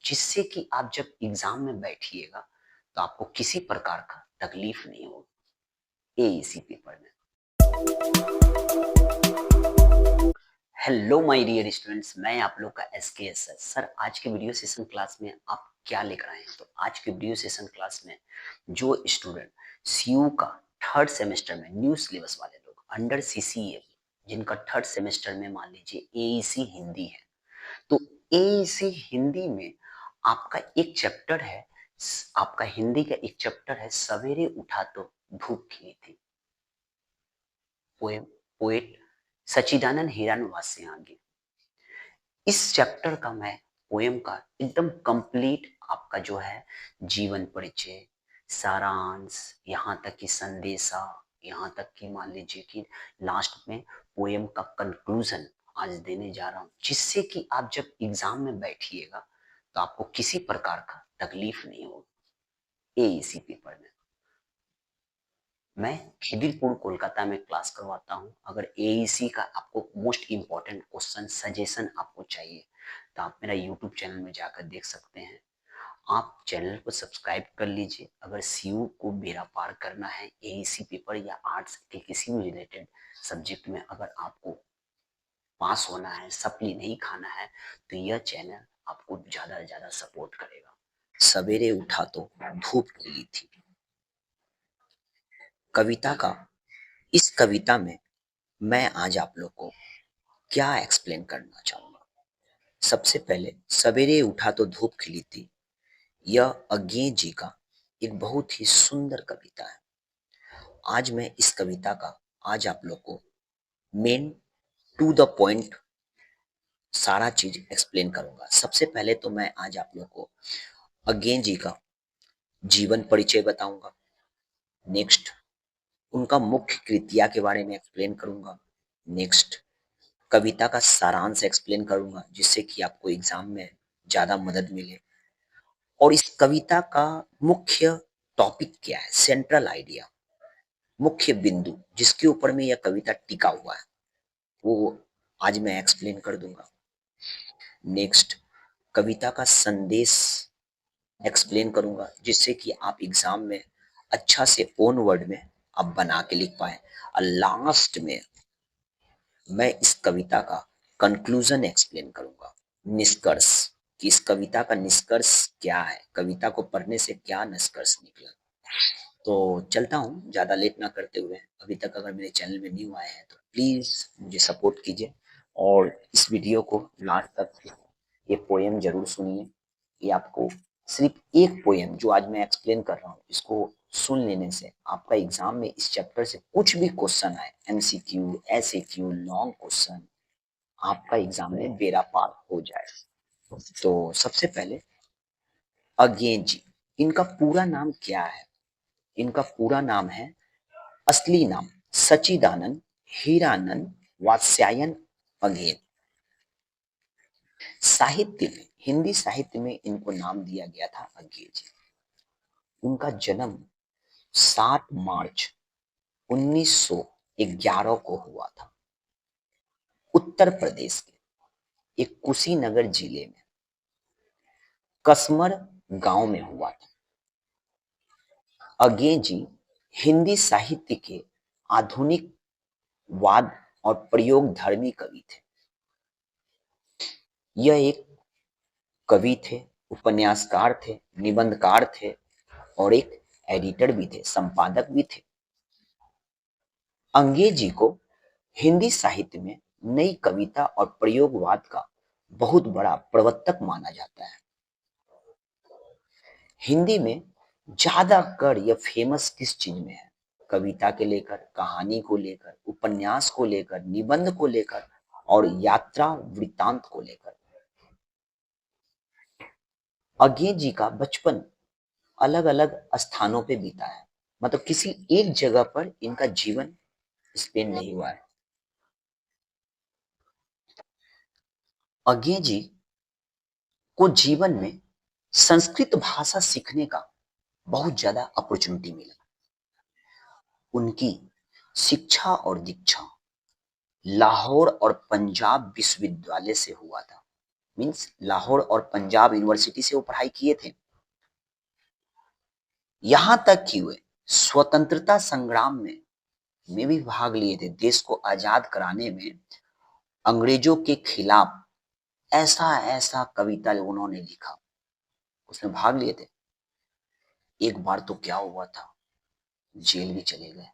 जिससे कि आप जब एग्जाम में बैठिएगा तो आपको किसी प्रकार का तकलीफ नहीं होगी एईसी पेपर में। हेलो माय डियर स्टूडेंट्स, मैं आप लोग का एसकेएस सर। आज के वीडियो सेशन क्लास में आप क्या लेकर आए हैं? तो आज के वीडियो सेशन क्लास में जो स्टूडेंट सीयू का थर्ड सेमेस्टर में न्यू सिलेबस वाले लोग अंडर सीसीए जिनका थर्ड सेमेस्टर में मान लीजिए एईसी हिंदी है, तो एईसी हिंदी में आपका एक चैप्टर है, आपका हिंदी का एक चैप्टर है सवेरे उठा तो धूप खिली थी। पोएट सच्चिदानंद हिरानवास से आगे इस चैप्टर का मैं पोएम का एकदम कंप्लीट आपका जो है जीवन परिचय, सारांश, यहाँ तक कि संदेशा, यहाँ तक कि मान लीजिए कि लास्ट में पोएम का कंक्लूजन आज देने जा रहा हूँ, जिससे कि आप जब एग्जाम में बैठिएगा तो आपको किसी प्रकार का तकलीफ नहीं होगी एईसी पेपर में। मैं खिदिरपुर कोलकाता में क्लास करवाता हूँ। अगर एईसी का आपको मोस्ट इम्पोर्टेंट क्वेश्चन सजेशन आपको चाहिए तो आप मेरा यूट्यूब चैनल में जाकर देख सकते हैं। आप चैनल को सब्सक्राइब कर लीजिए। अगर सीयू को बेड़ा पार करना है एईसी पेपर या आर्ट्स के किसी भी रिलेटेड सब्जेक्ट में, अगर आपको पास होना है, सप्ली नहीं खाना है, तो यह चैनल आपको ज्यादा से ज्यादा सपोर्ट करेगा। सवेरे उठा तो धूप खिली थी। कविता का इस कविता में मैं आज आप लोग को क्या एक्सप्लेन करना चाहूंगा। सबसे पहले सवेरे उठा तो धूप खिली थी, यह अज्ञे जी का एक बहुत ही सुंदर कविता है। आज मैं इस कविता का आज आप लोग को मेन टू द पॉइंट सारा चीज एक्सप्लेन करूंगा। सबसे पहले तो मैं आज आप लोग को अज्ञे जी का जीवन परिचय बताऊंगा। नेक्स्ट उनका मुख्य कृतियां के बारे में एक्सप्लेन करूंगा। नेक्स्ट कविता का सारांश एक्सप्लेन करूंगा, जिससे कि आपको एग्जाम में ज्यादा मदद मिले। और इस कविता का मुख्य टॉपिक क्या है, सेंट्रल आइडिया, मुख्य बिंदु जिसके ऊपर में यह कविता टिका हुआ है, वो आज मैं एक्सप्लेन कर दूंगा। नेक्स्ट कविता का संदेश एक्सप्लेन करूंगा, जिससे कि आप एग्जाम में अच्छा से ओन वर्ड में आप बना के लिख पाए। और लास्ट में मैं इस कविता का कंक्लूजन एक्सप्लेन करूंगा, निष्कर्ष, कि इस कविता का निष्कर्ष क्या है, कविता को पढ़ने से क्या निष्कर्ष निकला। तो चलता हूँ ज्यादा लेट ना करते हुए। अभी तक अगर मेरे चैनल में न्यू आए हैं तो प्लीज मुझे सपोर्ट कीजिए और इस वीडियो को लास्ट तक ये पोएम जरूर सुनिए। ये आपको सिर्फ एक पोएम जो आज मैं एक्सप्लेन कर रहा हूँ, इसको सुन लेने से आपका एग्जाम में इस चैप्टर से कुछ भी क्वेश्चन आए, एमसीक्यू, एसएक्यू, लॉन्ग क्वेश्चन, आपका एग्जाम में बेड़ा पार हो जाए। तो सबसे पहले अज्ञे जी, इनका पूरा नाम क्या है? इनका पूरा नाम है, असली नाम सच्चिदानंद हीरानंद वात्स्यायन अज्ञे। साहित्य में, हिंदी साहित्य में इनको नाम दिया गया था अज्ञे जी। उनका जन्म 7 मार्च 1911 को हुआ था, उत्तर प्रदेश के एक कुशीनगर जिले में कसमर गांव में हुआ था। अज्ञे जी हिंदी साहित्य के आधुनिक वाद और प्रयोग धर्मी कवि थे। यह एक कवि थे, उपन्यासकार थे, निबंधकार थे और एक एडिटर भी थे, संपादक भी थे। अंग्रेज जी को हिंदी साहित्य में नई कविता और प्रयोगवाद का बहुत बड़ा प्रवर्तक माना जाता है। हिंदी में ज्यादातर यह फेमस किस चीज में है? कविता के लेकर, कहानी को लेकर, उपन्यास को लेकर, निबंध को लेकर और यात्रा वृत्तांत को लेकर। अज्ञे जी का बचपन अलग अलग स्थानों पे बीता है, मतलब किसी एक जगह पर इनका जीवन स्पेंड नहीं हुआ है। अज्ञे जी को जीवन में संस्कृत भाषा सीखने का बहुत ज्यादा अपॉर्चुनिटी मिला। उनकी शिक्षा और दीक्षा लाहौर और पंजाब विश्वविद्यालय से हुआ था। मीन्स लाहौर और पंजाब यूनिवर्सिटी से वो पढ़ाई किए थे। यहां तक कि वे स्वतंत्रता संग्राम में भी भाग लिए थे। देश को आजाद कराने में अंग्रेजों के खिलाफ ऐसा ऐसा कविता उन्होंने लिखा, उसमें भाग लिए थे। एक बार तो क्या हुआ था, जेल भी चले गए।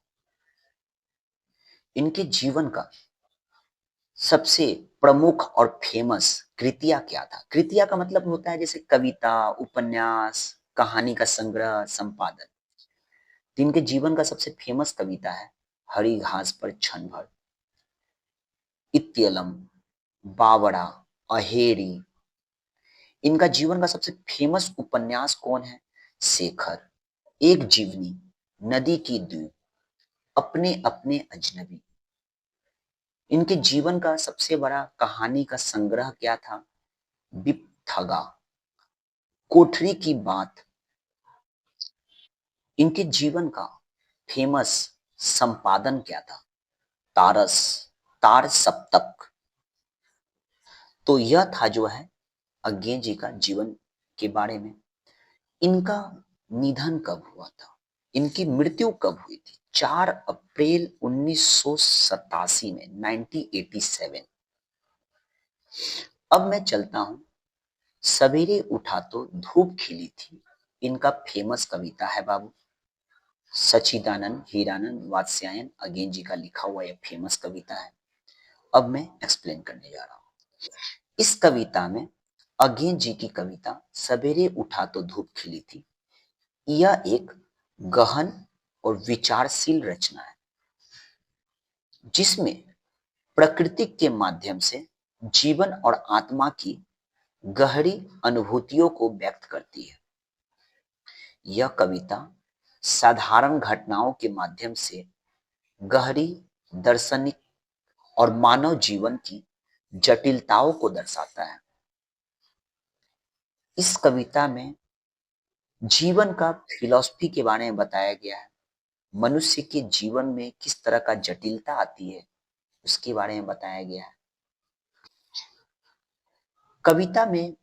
इनके जीवन का सबसे प्रमुख और फेमस कृतिया क्या था? कृतिया का मतलब होता है जैसे कविता, उपन्यास, कहानी का संग्रह, संपादन। तो इनके जीवन का सबसे फेमस कविता है हरी घास पर क्षण भर, इत्यलम, बावड़ा, अहेरी। इनका जीवन का सबसे फेमस उपन्यास कौन है? शेखर, एक जीवनी, नदी की द्वीप, अपने अपने अजनबी। इनके जीवन का सबसे बड़ा कहानी का संग्रह क्या था? बिपथगा, कोठरी की बात। इनके जीवन का फेमस संपादन क्या था? तारस, तार सप्तक। तो यह था जो है अज्ञे जी का जीवन के बारे में। इनका निधन कब हुआ था? इनकी मृत्यु कब हुई थी? 4 अप्रैल 1987 में, 1987। अब मैं चलता हूं, सवेरे उठा तो धूप खिली थी, इनका फेमस कविता है बाबू। सच्चिदानंद हीरानंद वात्स्यायन अगेन जी का लिखा हुआ यह फेमस कविता है। अब मैं एक्सप्लेन करने जा रहा हूं। इस कविता में अगेन जी की कविता सवेरे उठा तो धूप खिली थी, यह एक गहन और विचारशील रचना है जिसमें प्रकृति के माध्यम से जीवन और आत्मा की गहरी अनुभूतियों को व्यक्त करती है। यह कविता साधारण घटनाओं के माध्यम से गहरी दार्शनिक और मानव जीवन की जटिलताओं को दर्शाता है। इस कविता में जीवन का फिलॉसफी के बारे में बताया गया है। मनुष्य के जीवन में किस तरह का जटिलता आती है उसके बारे में बताया गया है। कविता में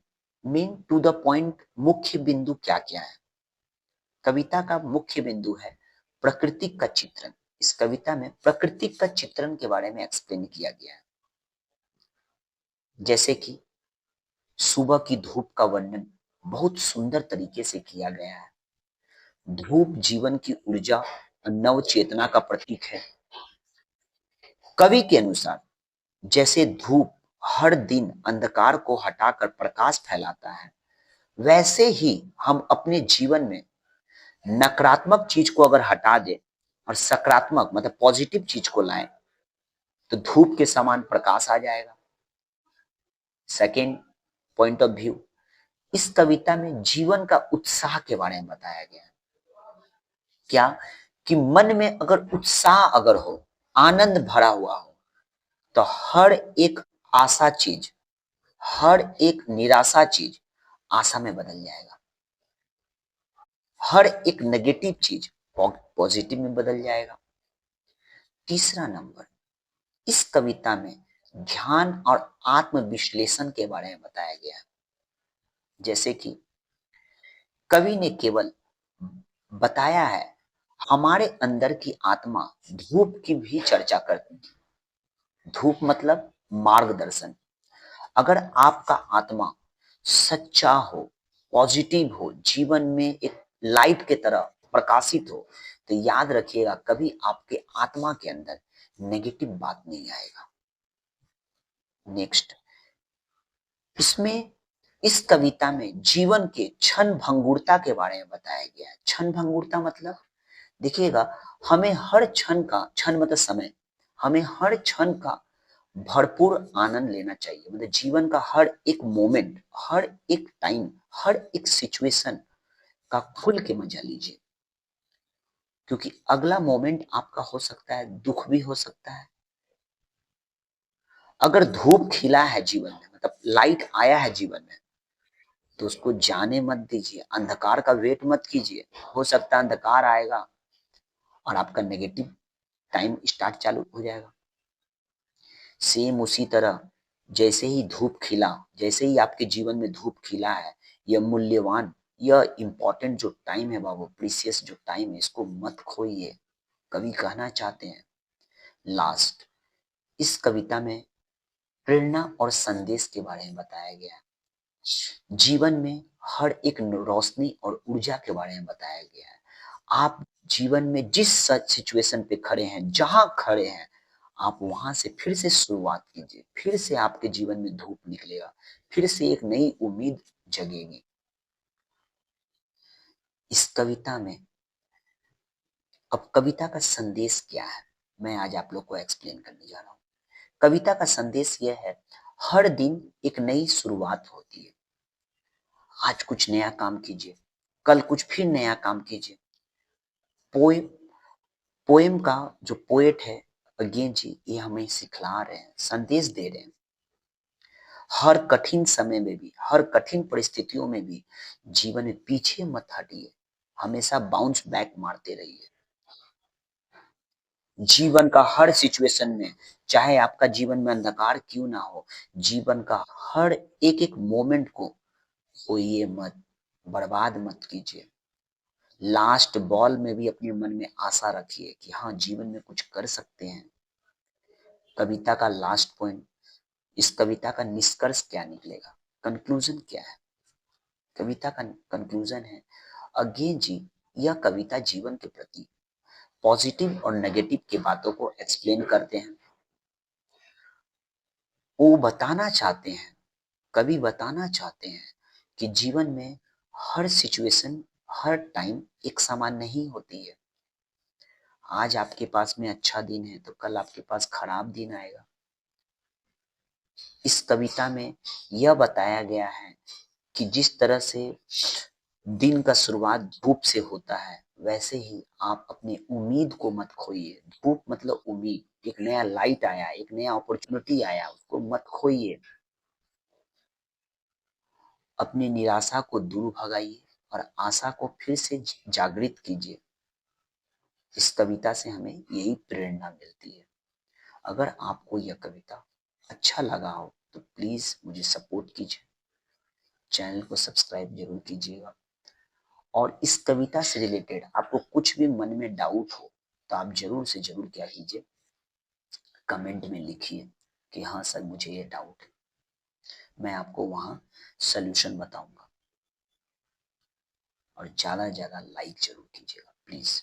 मेन टू द पॉइंट मुख्य बिंदु क्या क्या है? कविता का मुख्य बिंदु है प्रकृति का चित्रण। इस कविता में प्रकृति का चित्रण के बारे में एक्सप्लेन किया गया है। जैसे कि सुबह की धूप का वर्णन बहुत सुंदर तरीके से किया गया है। धूप जीवन की ऊर्जा और नव चेतना का प्रतीक है। कवि के अनुसार जैसे धूप हर दिन अंधकार को हटाकर प्रकाश फैलाता है, वैसे ही हम अपने जीवन में नकारात्मक चीज को अगर हटा दे और सकारात्मक मतलब पॉजिटिव चीज को लाएं तो धूप के समान प्रकाश आ जाएगा। सेकेंड पॉइंट ऑफ व्यू, इस कविता में जीवन का उत्साह के बारे में बताया गया है। क्या कि मन में अगर उत्साह अगर हो, आनंद भरा हुआ हो, तो हर एक आशा चीज, हर एक निराशा चीज आशा में बदल जाएगा। हर एक नेगेटिव चीज पॉजिटिव में बदल जाएगा। तीसरा नंबर, इस कविता में ध्यान और आत्म विश्लेषण के बारे में बताया गया है। जैसे कि कवि ने केवल बताया है हमारे अंदर की आत्मा धूप की भी चर्चा करती है। धूप मतलब मार्गदर्शन। अगर आपका आत्मा सच्चा हो, पॉजिटिव हो, जीवन में एक लाइट के तरह प्रकाशित हो, तो याद रखिएगा कभी आपके आत्मा के अंदर नेगेटिव बात नहीं आएगा। नेक्स्ट, इसमें इस कविता में जीवन के क्षण भंगुरता के बारे में बताया गया है। क्षण भंगुरता मतलब देखिएगा, हमें हर क्षण का, क्षण मतलब समय, हमें हर क्षण का भरपूर आनंद लेना चाहिए। मतलब जीवन का हर एक मोमेंट, हर एक टाइम, हर एक सिचुएशन का खुल के मजा लीजिए, क्योंकि अगला मोमेंट आपका हो सकता है दुख भी हो सकता है। अगर धूप खिला है जीवन में, मतलब लाइट आया है जीवन में, तो उसको जाने मत दीजिए, अंधकार का वेट मत कीजिए। हो सकता है अंधकार आएगा और आपका नेगेटिव टाइम स्टार्ट चालू हो जाएगा। सेम उसी तरह जैसे ही धूप खिला, जैसे ही आपके जीवन में धूप खिला है, यह मूल्यवान, यह इम्पोर्टेंट जो टाइम है बाबू, प्रीसियस जो टाइम है, इसको मत खोइए। कवि कहना चाहते हैं लास्ट, इस कविता में प्रेरणा और संदेश के बारे में बताया गया है। जीवन में हर एक रोशनी और ऊर्जा के बारे में बताया गया है। आप जीवन में जिस सिचुएशन पे खड़े हैं, जहां खड़े हैं, आप वहां से फिर से शुरुआत कीजिए, फिर से आपके जीवन में धूप निकलेगा, फिर से एक नई उम्मीद जगेगी। इस कविता में अब कविता का संदेश क्या है, मैं आज आप लोग को एक्सप्लेन करने जा रहा हूँ। कविता का संदेश यह है, हर दिन एक नई शुरुआत होती है। आज कुछ नया काम कीजिए, कल कुछ फिर नया काम कीजिए। पोएम पोएम का जो पोएट है अगेन जी, ये हमें सिखला रहे हैं, संदेश दे रहे हैं। हर कठिन समय में भी, हर कठिन परिस्थितियों में भी जीवन में पीछे मत हटिए, हमेशा बाउंस बैक मारते रहिए। जीवन का हर सिचुएशन में, चाहे आपका जीवन में अंधकार क्यों ना हो, जीवन का हर एक एक मोमेंट को खोइए मत, बर्बाद मत कीजिए। लास्ट बॉल में भी अपने मन में आशा रखिए कि हाँ, जीवन में कुछ कर सकते हैं। कविता का लास्ट पॉइंट, इस कविता का निष्कर्ष क्या निकलेगा, कंक्लूजन क्या है? कविता का कंक्लूजन है, अगेन जी, यह कविता जीवन के प्रति पॉजिटिव और नेगेटिव की बातों को एक्सप्लेन करते हैं। वो बताना चाहते हैं, कवि बताना चाहते हैं कि जीवन में हर सिचुएशन, हर टाइम एक समान नहीं होती है। आज आपके पास में अच्छा दिन है तो कल आपके पास खराब दिन आएगा। इस कविता में यह बताया गया है कि जिस तरह से दिन का शुरुआत धूप से होता है, वैसे ही आप अपनी उम्मीद को मत खोइए। धूप मतलब उम्मीद, एक नया लाइट आया, एक नया अपॉर्चुनिटी आया, उसको मत खोइए। अपनी निराशा को दूर भगाइए और आशा को फिर से जागृत कीजिए। इस कविता से हमें यही प्रेरणा मिलती है। अगर आपको यह कविता अच्छा लगा हो तो प्लीज मुझे सपोर्ट कीजिए, चैनल को सब्सक्राइब जरूर कीजिएगा। और इस कविता से रिलेटेड आपको कुछ भी मन में डाउट हो तो आप जरूर से जरूर क्या कीजिए, कमेंट में लिखिए कि हाँ सर, मुझे ये डाउट है। मैं आपको वहाँ सॉल्यूशन बताऊंगा। और ज़्यादा से ज़्यादा लाइक जरूर कीजिएगा प्लीज़।